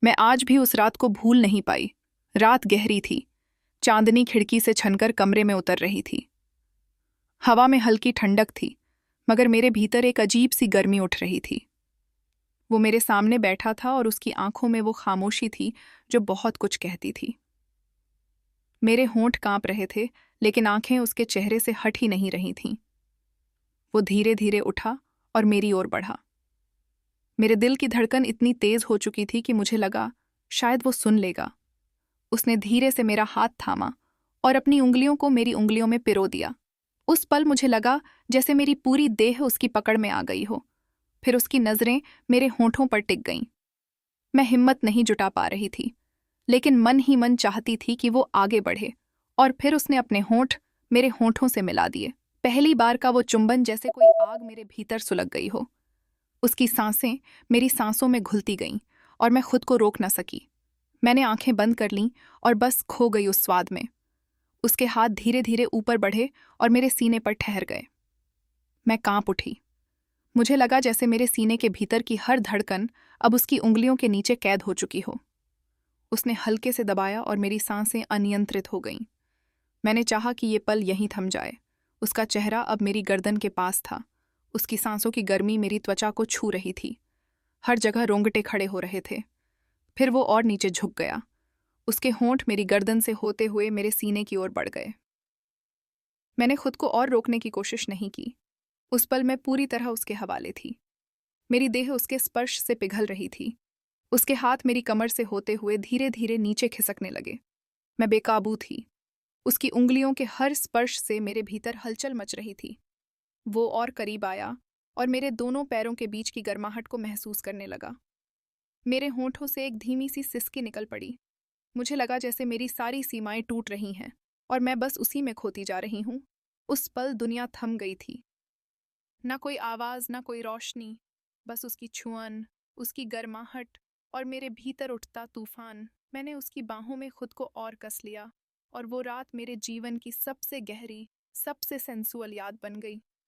मैं आज भी उस रात को भूल नहीं पाई। रात गहरी थी। चांदनी खिड़की से छनकर कमरे में उतर रही थी। हवा में हल्की ठंडक थी, मगर मेरे भीतर एक अजीब सी गर्मी उठ रही थी। वो मेरे सामने बैठा था और उसकी आंखों में वो खामोशी थी जो बहुत कुछ कहती थी। मेरे होंठ कांप रहे थे, लेकिन आंखें उसके चेहरे से हट ही नहीं रही थीं। वो धीरे धीरे उठा और मेरी ओर बढ़ा। मेरे दिल की धड़कन इतनी तेज हो चुकी थी कि मुझे लगा शायद वो सुन लेगा। उसने धीरे से मेरा हाथ थामा और अपनी उंगलियों को मेरी उंगलियों में पिरो दिया। उस पल मुझे लगा जैसे मेरी पूरी देह उसकी पकड़ में आ गई हो। फिर उसकी नजरें मेरे होंठों पर टिक गईं। मैं हिम्मत नहीं जुटा पा रही थी, लेकिन मन ही मन चाहती थी कि वो आगे बढ़े। और फिर उसने अपने होंठ मेरे होंठों से मिला दिए। पहली बार का वो चुंबन जैसे कोई आग मेरे भीतर सुलग गई हो। उसकी सांसें मेरी सांसों में घुलती गईं और मैं खुद को रोक न सकी। मैंने आंखें बंद कर लीं और बस खो गई उस स्वाद में। उसके हाथ धीरे धीरे ऊपर बढ़े और मेरे सीने पर ठहर गए। मैं कांप उठी। मुझे लगा जैसे मेरे सीने के भीतर की हर धड़कन अब उसकी उंगलियों के नीचे कैद हो चुकी हो। उसने हल्के से दबाया और मेरी सांसें अनियंत्रित हो गईं। मैंने चाहा कि ये पल यहीं थम जाए। उसका चेहरा अब मेरी गर्दन के पास था। उसकी सांसों की गर्मी मेरी त्वचा को छू रही थी। हर जगह रोंगटे खड़े हो रहे थे। फिर वो और नीचे झुक गया। उसके होंठ मेरी गर्दन से होते हुए मेरे सीने की ओर बढ़ गए। मैंने खुद को और रोकने की कोशिश नहीं की। उस पल मैं पूरी तरह उसके हवाले थी। मेरी देह उसके स्पर्श से पिघल रही थी। उसके हाथ मेरी कमर से होते हुए धीरे धीरे नीचे खिसकने लगे। मैं बेकाबू थी। उसकी उंगलियों के हर स्पर्श से मेरे भीतर हलचल मच रही थी। वो और करीब आया और मेरे दोनों पैरों के बीच की गर्माहट को महसूस करने लगा। मेरे होंठों से एक धीमी सी सिसकी निकल पड़ी। मुझे लगा जैसे मेरी सारी सीमाएं टूट रही हैं और मैं बस उसी में खोती जा रही हूँ। उस पल दुनिया थम गई थी। ना कोई आवाज, ना कोई रोशनी, बस उसकी छुअन, उसकी गर्माहट और मेरे भीतर उठता तूफान। मैंने उसकी बाहों में खुद को और कस लिया और वो रात मेरे जीवन की सबसे गहरी, सबसे सेंसुअल याद बन गई।